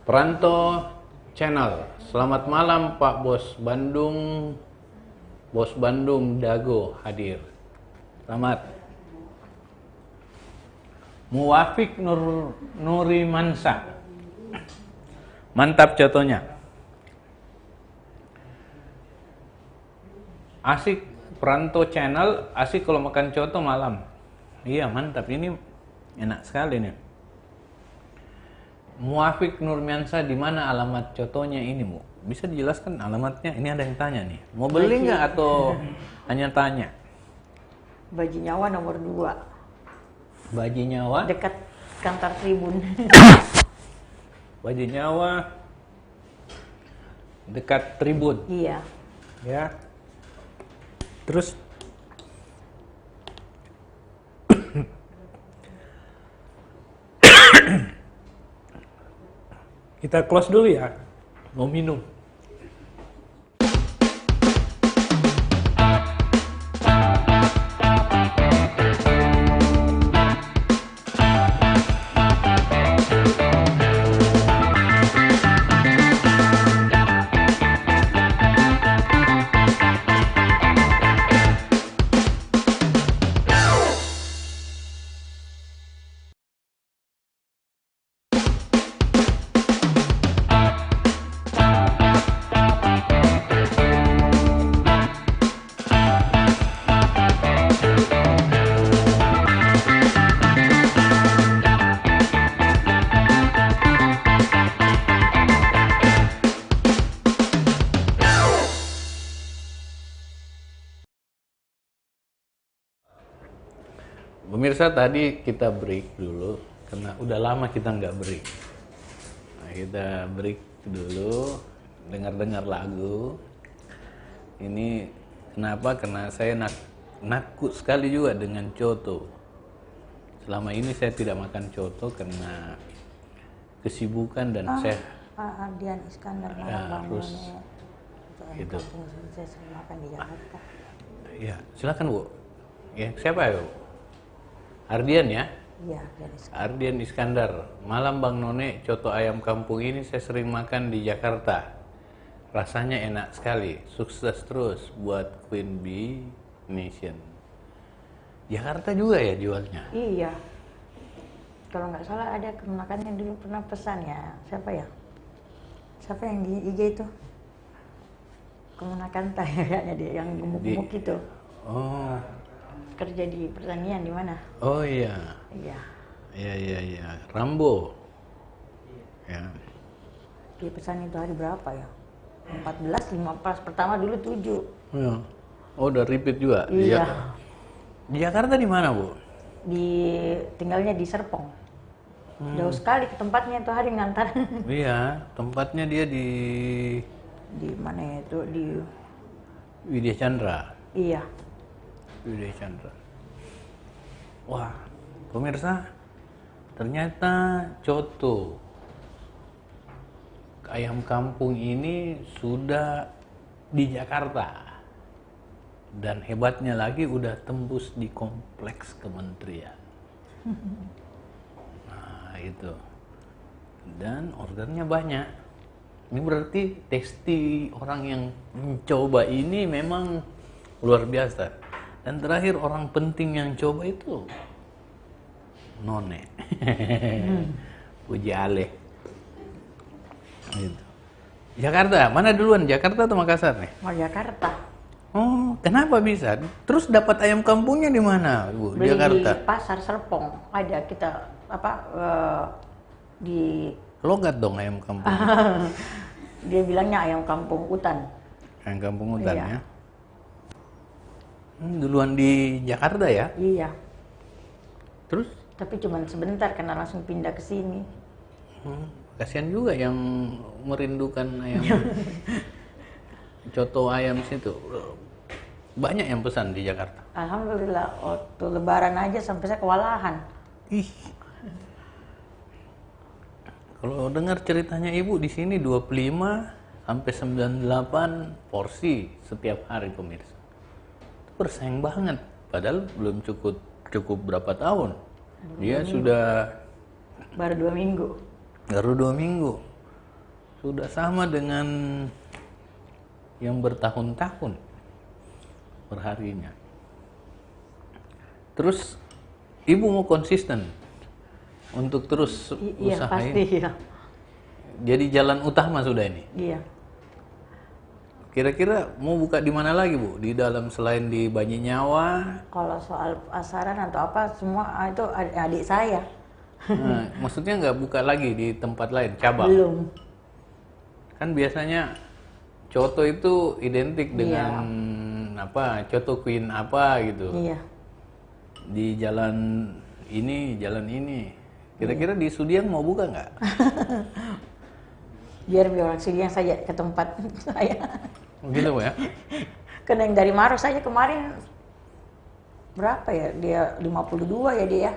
Speaker 1: Peranto Channel, selamat malam Pak Bos Bandung, Bos Bandung Dago hadir. Selamat. Muwafiq Nuri Mansa, mantap contohnya. Asik Peranto Channel, asik kalau makan coto malam. Iya mantap, ini enak sekali nih. Muwafiq Nurmiansa, di mana alamat cotonya ini, Bu? Bisa dijelaskan alamatnya? Ini ada yang tanya nih. Mau beli nggak atau hanya tanya?
Speaker 2: Baji Nyawa nomor 2.
Speaker 1: Baji Nyawa?
Speaker 2: Dekat kantor Tribun.
Speaker 1: Baji Nyawa dekat Tribun.
Speaker 2: Iya.
Speaker 1: Ya. Terus kita close dulu ya. Mau minum. Pemirsa, tadi kita break dulu karena udah lama kita nggak break. Nah, kita break dulu, dengar-dengar lagu. Ini kenapa? Karena saya nakut sekali juga dengan coto. Selama ini saya tidak makan coto karena kesibukan dan saya
Speaker 2: Pak Ardian Iskandar
Speaker 1: harus gitu.
Speaker 2: Saya sering makan di Jakarta.
Speaker 1: Ya, silakan Bu. Ya, siapa ya Bu? Ardian ya?
Speaker 2: Iya, dari Iskandar.
Speaker 1: Ardian Iskandar. Malam Bang None, coto ayam kampung ini saya sering makan di Jakarta. rasanya enak sekali. Sukses terus buat Queen Bee Nation. Jakarta juga ya jualnya?
Speaker 2: Iya. Kalau nggak salah ada kemenakan yang dulu pernah pesan ya. Siapa ya? Siapa yang di IG itu? Kemenakan kayaknya dia yang gemuk-gemuk itu.
Speaker 1: Oh.
Speaker 2: Kerja di pertanian di mana?
Speaker 1: Oh iya.
Speaker 2: Iya.
Speaker 1: Iya. Rambo. Ya.
Speaker 2: Dia pesan itu hari berapa ya? 14, 15. Pertama dulu 7.
Speaker 1: Ya. Oh, udah repeat juga?
Speaker 2: Iya.
Speaker 1: Di Jakarta di mana, Bu?
Speaker 2: Tinggalnya di Serpong. Jauh sekali ke tempatnya itu hari ngantar.
Speaker 1: Iya, tempatnya dia di
Speaker 2: Di mana ya itu? Di
Speaker 1: Widya Chandra.
Speaker 2: Iya.
Speaker 1: Widya Chandra. Wah, pemirsa, ternyata coto ayam kampung ini sudah di Jakarta. Dan hebatnya lagi udah tembus di kompleks kementerian. Nah, itu. Dan ordernya banyak. Ini berarti testi orang yang mencoba ini memang luar biasa. Dan terakhir orang penting yang coba itu None. Puji Ale. Gitu. Jakarta, mana duluan? Jakarta atau Makassar nih?
Speaker 2: Mau Jakarta.
Speaker 1: Oh, kenapa bisa? Terus dapat ayam kampungnya di mana, Bu?
Speaker 2: Beli
Speaker 1: Jakarta.
Speaker 2: di pasar Serpong. Ada kita di
Speaker 1: Logat dong ayam kampung.
Speaker 2: dia bilangnya ayam kampung hutan.
Speaker 1: Ayam kampung hutan
Speaker 2: Iya.
Speaker 1: ya. Duluan di Jakarta ya?
Speaker 2: Iya.
Speaker 1: Terus?
Speaker 2: Tapi cuma sebentar karena langsung pindah ke sini.
Speaker 1: Kasihan juga yang merindukan ayam. Coto ayam situ. Banyak yang pesan di Jakarta.
Speaker 2: Alhamdulillah, waktu lebaran aja sampai saya kewalahan.
Speaker 1: Ih. Kalau dengar ceritanya Ibu di sini 25 sampai 98 porsi setiap hari, pemirsa. Itu bersaing banget. Padahal belum cukup berapa tahun. Dia sudah
Speaker 2: Baru 2 minggu.
Speaker 1: baru 2 minggu. Sudah sama dengan yang bertahun-tahun perharinya. Terus Ibu mau konsisten untuk terus
Speaker 2: Iya
Speaker 1: usaha
Speaker 2: pasti
Speaker 1: ini?
Speaker 2: ya.
Speaker 1: Jadi jalan utama sudah ini.
Speaker 2: Iya.
Speaker 1: Kira-kira mau buka di mana lagi, Bu? Di dalam selain di Banyinyawa?
Speaker 2: Kalau soal pasaran atau apa semua itu adik saya.
Speaker 1: Nah, maksudnya nggak buka lagi di tempat lain, cabang?
Speaker 2: Belum.
Speaker 1: Kan biasanya coto itu identik dengan apa? Coto Queen apa gitu.
Speaker 2: Iya.
Speaker 1: Di jalan ini. Kira-kira di Sudiang mau buka nggak?
Speaker 2: Biar orang sini yang saja ke tempat saya.
Speaker 1: Gitu, Bu ya?
Speaker 2: Karena yang dari Maros saja kemarin berapa ya? Dia 52 ya dia ya.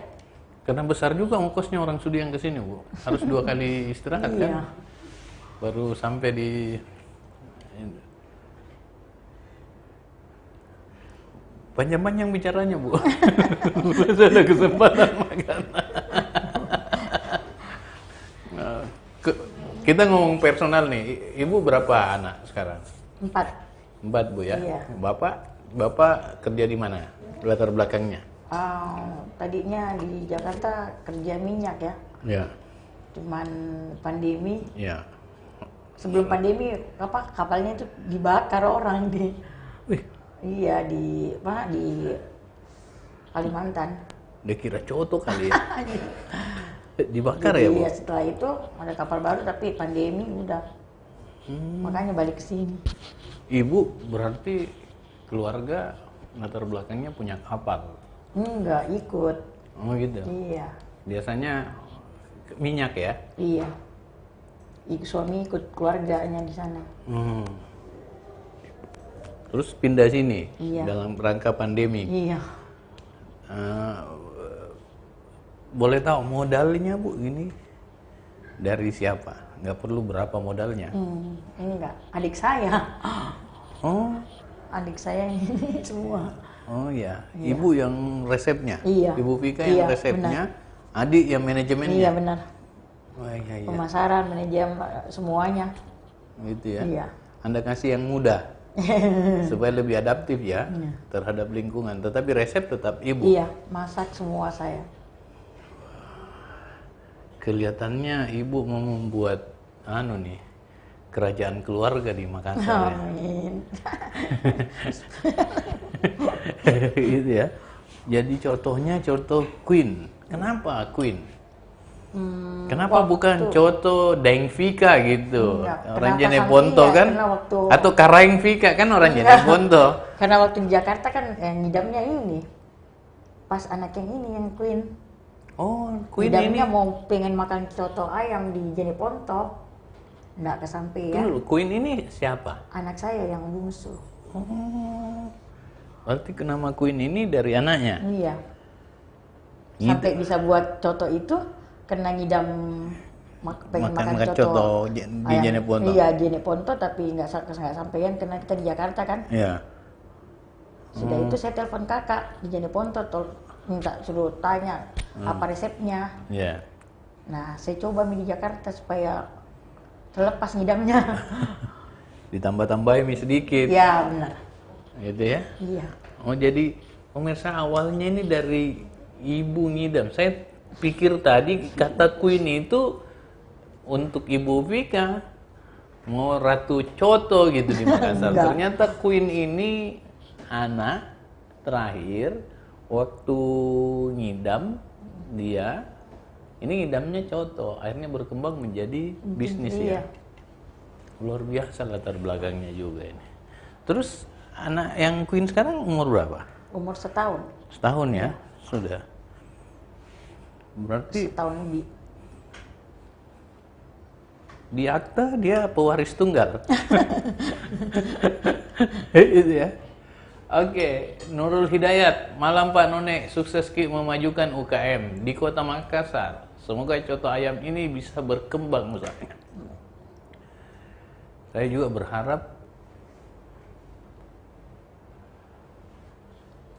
Speaker 1: Karena besar juga ongkosnya orang Sudiang ke sini, Bu. Harus 2 kali istirahat
Speaker 2: Iya.
Speaker 1: kan? Baru sampai di panjang-panjang bicaranya, Bu. Masih ada kesempatan makan. Nah, kita ngomong personal nih. Ibu berapa anak sekarang?
Speaker 2: 4.
Speaker 1: 4, Bu ya.
Speaker 2: Iya.
Speaker 1: Bapak kerja di mana? Latar belakangnya?
Speaker 2: Tadinya di Jakarta kerja minyak ya.
Speaker 1: Ya.
Speaker 2: Cuman pandemi.
Speaker 1: Ya.
Speaker 2: Sebelum pandemi kapalnya itu dibakar orang di.
Speaker 1: Wih,
Speaker 2: Iya di Kalimantan.
Speaker 1: dia kira coto kali ya. Dibakar ya, Bu?
Speaker 2: Iya, setelah itu ada kapal baru tapi pandemi udah. Makanya balik ke sini.
Speaker 1: Ibu berarti keluarga latar belakangnya punya kapal.
Speaker 2: Enggak ikut.
Speaker 1: Oh gitu.
Speaker 2: Iya.
Speaker 1: Biasanya minyak ya?
Speaker 2: Iya. Suami ikut keluarganya di sana.
Speaker 1: Terus pindah sini
Speaker 2: Iya.
Speaker 1: dalam rangka pandemi.
Speaker 2: Iya.
Speaker 1: Boleh tahu modalnya, Bu, ini dari siapa? Nggak perlu berapa modalnya.
Speaker 2: Ini enggak adik saya.
Speaker 1: Oh,
Speaker 2: Adik saya ini semua.
Speaker 1: oh ya. Ibu yang resepnya.
Speaker 2: Iya.
Speaker 1: Ibu Vika yang
Speaker 2: Iya,
Speaker 1: resepnya. Adik yang manajemennya.
Speaker 2: Iya benar.
Speaker 1: Oh, iya.
Speaker 2: Pemasaran, manajemen semuanya.
Speaker 1: Gitu ya.
Speaker 2: Iya.
Speaker 1: Anda kasih yang muda supaya lebih adaptif ya terhadap lingkungan. Tetapi resep tetap ibu.
Speaker 2: Iya, masak semua saya.
Speaker 1: Kelihatannya ibu mau membuat kerajaan keluarga di Makassar.
Speaker 2: Amin.
Speaker 1: Gitu ya. Jadi contohnya contoh Queen. Kenapa Queen? Kenapa bukan Coto Deng Vika gitu? Orang Jeneponto kan? Atau Karaeng Vika kan orang Jeneponto.
Speaker 2: Karena waktu di Jakarta kan ngidamnya ini. Pas anak yang ini yang Queen.
Speaker 1: Oh, Queen
Speaker 2: ngidamnya
Speaker 1: ini.
Speaker 2: mau pengen makan coto ayam di Jeneponto. Nggak kesampaian.
Speaker 1: Queen ini siapa?
Speaker 2: Anak saya yang bungsu.
Speaker 1: Oh. Berarti nama Queen ini dari anaknya?
Speaker 2: Iya. Sampai bisa buat coto itu kena ngidam pengen makan coto
Speaker 1: di Jeneponto.
Speaker 2: Iya, Jeneponto, tapi nggak sampean karena kita di Jakarta kan.
Speaker 1: Iya.
Speaker 2: Sudah itu saya telepon kakak di Jeneponto, minta suruh tanya apa resepnya.
Speaker 1: Iya.
Speaker 2: Nah, saya coba mie di Jakarta supaya terlepas ngidamnya.
Speaker 1: Ditambah-tambahin mie sedikit.
Speaker 2: Iya, benar.
Speaker 1: Gitu ya?
Speaker 2: Iya.
Speaker 1: Oh, jadi pemirsa awalnya ini dari ibu ngidam. Saya pikir tadi kata Queen itu untuk Ibu Vika mau Ratu Coto gitu di Makassar. Ternyata Queen ini anak terakhir waktu ngidam dia. Ini ngidamnya Coto, akhirnya berkembang menjadi bisnis ya. Luar biasa latar belakangnya juga ini. Terus anak yang Queen sekarang umur berapa?
Speaker 2: Umur setahun.
Speaker 1: Setahun ya, sudah. Berarti
Speaker 2: setahun lebih.
Speaker 1: Di akta dia pewaris tunggal. Itu ya. Oke, Nurul Hidayat, malam Pak None, sukses Ki memajukan UKM di Kota Makassar. Semoga coto ayam ini bisa berkembang usahanya. Saya juga berharap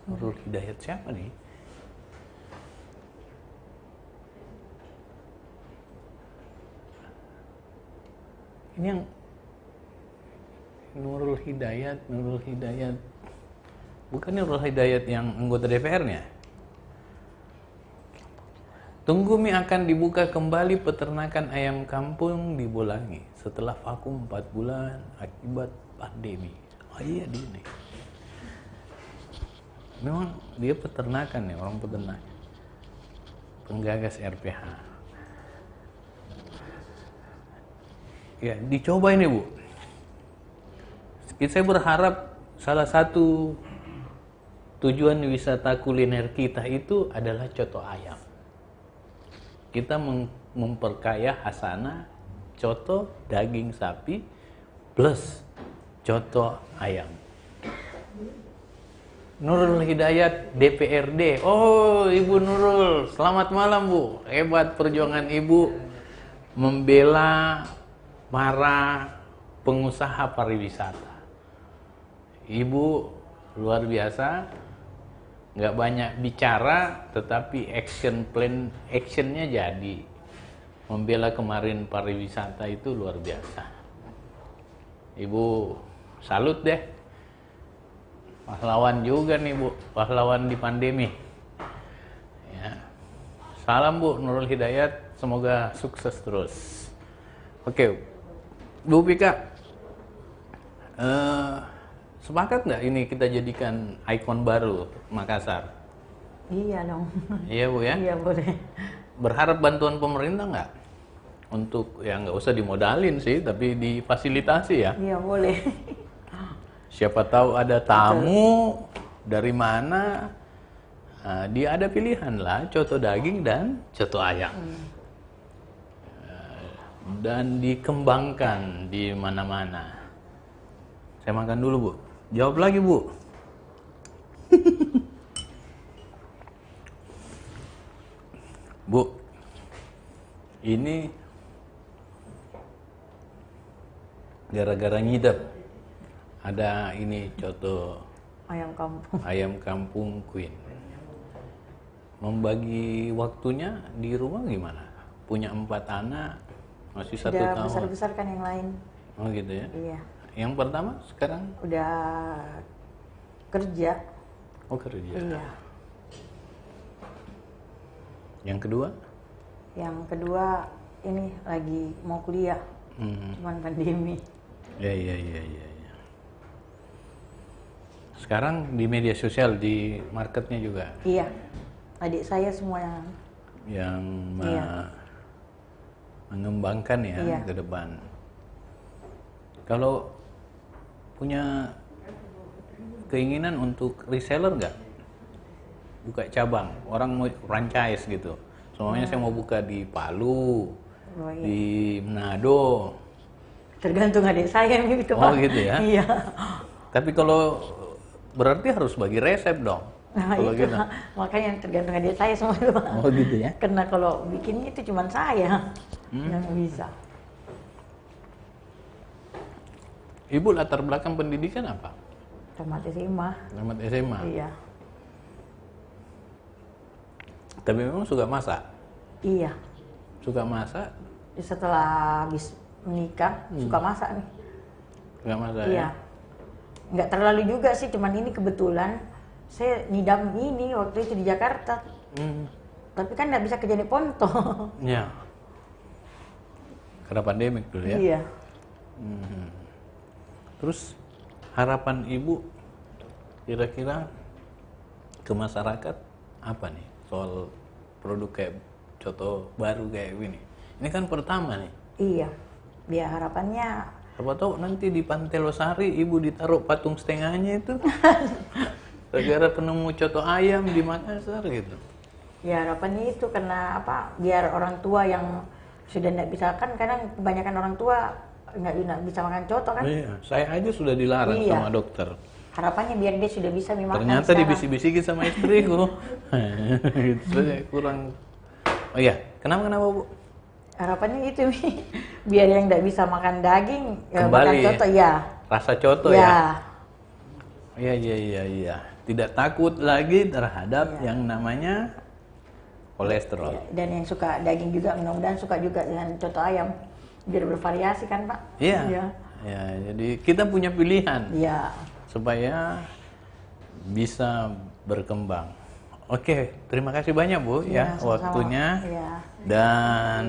Speaker 1: Nurul Hidayat siapa nih? Ini yang Nurul Hidayat. Bukan Nurul Hidayat yang anggota DPR-nya? Tunggu mie akan dibuka kembali peternakan ayam kampung di Bolangi setelah vakum 4 bulan akibat pandemi. Oh iya dia nih. Memang dia peternakan ya, orang peternak. Penggagas RPH. Ya, dicoba ini Bu. Saya berharap salah satu tujuan wisata kuliner kita itu adalah coto ayam. Kita memperkaya khasana coto daging sapi plus coto ayam. Nurul Hidayat DPRD. Oh, Ibu Nurul, selamat malam Bu. Hebat perjuangan Ibu membela para pengusaha pariwisata. Ibu luar biasa, nggak banyak bicara, tetapi actionnya jadi. Membela kemarin pariwisata itu luar biasa. Ibu salut deh. Pahlawan juga nih Bu, pahlawan di pandemi. Ya. Salam Bu Nurul Hidayat, semoga sukses terus. Oke, Bu Vika, sepakat nggak ini kita jadikan ikon baru Makassar?
Speaker 2: Iya dong.
Speaker 1: Iya Bu ya?
Speaker 2: Iya boleh.
Speaker 1: Berharap bantuan pemerintah nggak? Untuk ya nggak usah dimodalin sih, tapi difasilitasi ya.
Speaker 2: Iya boleh.
Speaker 1: Siapa tahu ada tamu dari mana, dia ada pilihan lah, coto daging dan coto ayam. Dan dikembangkan di mana-mana. Saya makan dulu Bu. Jawab lagi Bu. Bu, ini gara-gara ngidap. Ada ini coto ayam kampung Queen. Membagi waktunya di rumah gimana? Punya 4 anak, masih 1 tahun.
Speaker 2: Sudah besar-besar kan yang lain.
Speaker 1: Oh gitu ya?
Speaker 2: Iya.
Speaker 1: Yang pertama sekarang?
Speaker 2: Udah kerja.
Speaker 1: Oh, kerja.
Speaker 2: Iya.
Speaker 1: Yang kedua?
Speaker 2: Yang kedua ini lagi mau kuliah. Cuman pandemi.
Speaker 1: Iya. Sekarang di media sosial, di marketnya juga.
Speaker 2: Iya. Adik saya semua yang
Speaker 1: mengembangkan ya
Speaker 2: Iya.
Speaker 1: ke depan. Kalau punya keinginan untuk reseller nggak? Buka cabang, orang mau franchise gitu. Semuanya saya mau buka di Palu,
Speaker 2: Oh, iya.
Speaker 1: di Manado.
Speaker 2: Tergantung adik saya gitu,
Speaker 1: Oh,
Speaker 2: Pak.
Speaker 1: gitu ya?
Speaker 2: Iya.
Speaker 1: Tapi kalau berarti harus bagi resep dong.
Speaker 2: Nah,
Speaker 1: Kalau
Speaker 2: itu
Speaker 1: gitu.
Speaker 2: makanya tergantung adik saya semua itu, Pak.
Speaker 1: Oh, gitu ya?
Speaker 2: Karena kalau bikin itu cuma saya yang bisa.
Speaker 1: Ibu latar belakang pendidikan apa?
Speaker 2: Tamat SMA.
Speaker 1: Tamat SMA.
Speaker 2: Iya.
Speaker 1: Tapi memang suka masak.
Speaker 2: Iya.
Speaker 1: Suka masak,
Speaker 2: Setelah habis menikah suka masak nih.
Speaker 1: suka masak
Speaker 2: Iya.
Speaker 1: ya.
Speaker 2: Nggak terlalu juga sih, cuman ini kebetulan saya ngidam ini waktu itu di Jakarta. Tapi kan nggak bisa kerja di Ponto.
Speaker 1: Ya. Karena pandemik dulu ya.
Speaker 2: Iya.
Speaker 1: Terus harapan ibu kira-kira ke masyarakat apa nih soal produk kayak contoh baru kayak gini? Ini kan pertama nih.
Speaker 2: Iya. Dia harapannya
Speaker 1: Siapa tahu nanti di Pantai Losari ibu ditaruh patung setengahnya itu. Gara-gara penemu coto ayam di Makassar gitu.
Speaker 2: ya harapannya itu karena apa? Biar orang tua yang sudah tidak bisa, kan kadang kebanyakan orang tua nggak bisa makan coto kan.
Speaker 1: Iya, saya aja sudah dilarang
Speaker 2: Iya.
Speaker 1: sama dokter.
Speaker 2: Harapannya biar dia sudah bisa makan
Speaker 1: Ternyata
Speaker 2: sekarang.
Speaker 1: dibisik-bisikin sama istriku. Gitu saya kurang. Oh iya, kenapa Bu?
Speaker 2: Harapannya itu Mi. Biar yang tidak bisa makan daging ya
Speaker 1: Kembali
Speaker 2: makan coto ya.
Speaker 1: Rasa coto
Speaker 2: Ya.
Speaker 1: ya. Iya. Tidak takut lagi terhadap yang namanya kolesterol.
Speaker 2: Dan yang suka daging juga mudah-mudahan suka juga dengan coto ayam. Biar bervariasi kan Pak?
Speaker 1: Iya. Ya, jadi kita punya pilihan
Speaker 2: Iya.
Speaker 1: supaya bisa berkembang. Oke, terima kasih banyak Bu ya
Speaker 2: sama-sama.
Speaker 1: waktunya.
Speaker 2: Iya.
Speaker 1: Dan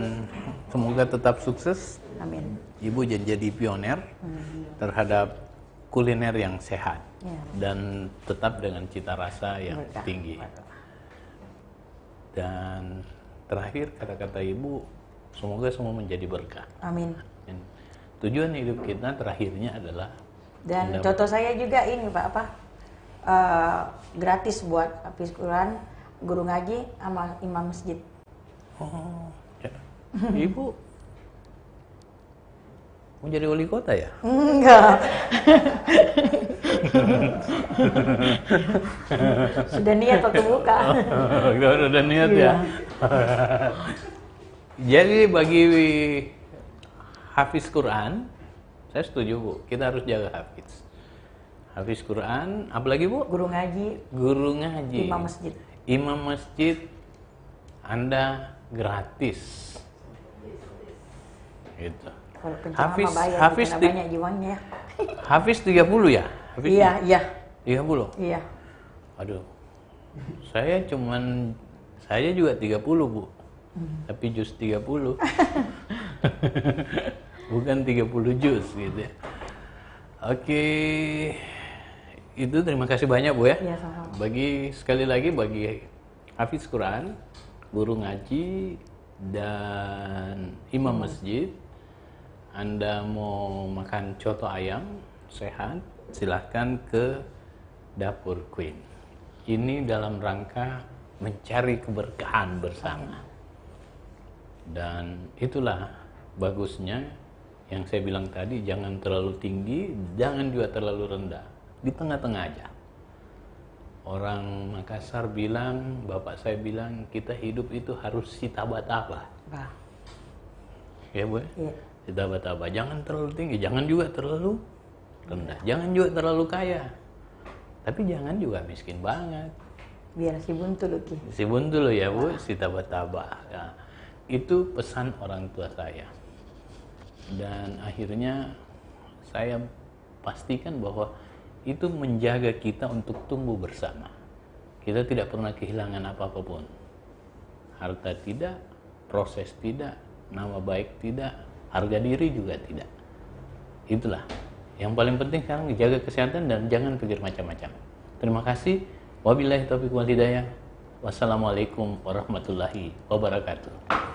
Speaker 1: semoga tetap sukses.
Speaker 2: Amin.
Speaker 1: Ibu jadi pioner terhadap kuliner yang sehat
Speaker 2: Iya.
Speaker 1: dan tetap dengan cita rasa yang
Speaker 2: Berkah.
Speaker 1: tinggi. Dan terakhir kata-kata Ibu, semoga semua menjadi berkah.
Speaker 2: Amin.
Speaker 1: Dan tujuan hidup kita terakhirnya adalah
Speaker 2: Dan coto saya juga ini Pak apa? Gratis buat habis Quran, guru ngaji sama imam masjid.
Speaker 1: oh, ya. Ibu mau jadi wali kota ya?
Speaker 2: Enggak. Sudah niat waktu buka.
Speaker 1: Udah niat
Speaker 2: Iya.
Speaker 1: ya. Jadi bagi hafiz Quran, saya setuju Bu, kita harus jaga hafiz. Hafiz Quran, apalagi Bu?
Speaker 2: Guru ngaji,
Speaker 1: Guru ngaji.
Speaker 2: imam masjid.
Speaker 1: Imam masjid Anda gratis. Gitu.
Speaker 2: Kalau penceramah
Speaker 1: Hafiz,
Speaker 2: bayar,
Speaker 1: Hafiz,
Speaker 2: karena banyak jiwanya.
Speaker 1: Hafiz 30 ya? Hafiz
Speaker 2: Iya, iya,
Speaker 1: 30?
Speaker 2: iya.
Speaker 1: Aduh, saya juga 30 Bu, tapi jus 30, bukan 30 jus gitu ya. Oke, itu terima kasih banyak Bu ya.
Speaker 2: Iya, sama-sama.
Speaker 1: Sekali lagi bagi hafiz Quran, guru ngaji, dan imam masjid, Anda mau makan coto ayam sehat, silahkan ke Dapur Queen. Ini dalam rangka mencari keberkahan bersama. Dan itulah bagusnya yang saya bilang tadi, jangan terlalu tinggi, jangan juga terlalu rendah. Di tengah-tengah aja. Orang Makassar bilang, bapak saya bilang, kita hidup itu harus sitaba-taba.
Speaker 2: Bah.
Speaker 1: Ya Bu?
Speaker 2: Iya.
Speaker 1: Sitaba-taba. Jangan terlalu tinggi, jangan juga terlalu rendah. Jangan juga terlalu kaya. Tapi jangan juga miskin banget.
Speaker 2: Biar si buntu Luki.
Speaker 1: Si buntu loh ya Bu, si taba-taba. Ya, itu pesan orang tua saya. Dan akhirnya saya pastikan bahwa itu menjaga kita untuk tumbuh bersama. Kita tidak pernah kehilangan apa-apapun. Harta tidak, proses tidak, nama baik tidak, harga diri juga tidak. Itulah. Yang paling penting sekarang jaga kesehatan dan jangan pikir macam-macam. Terima kasih. Wabillahi taufiq wal hidayah. Wassalamualaikum warahmatullahi wabarakatuh.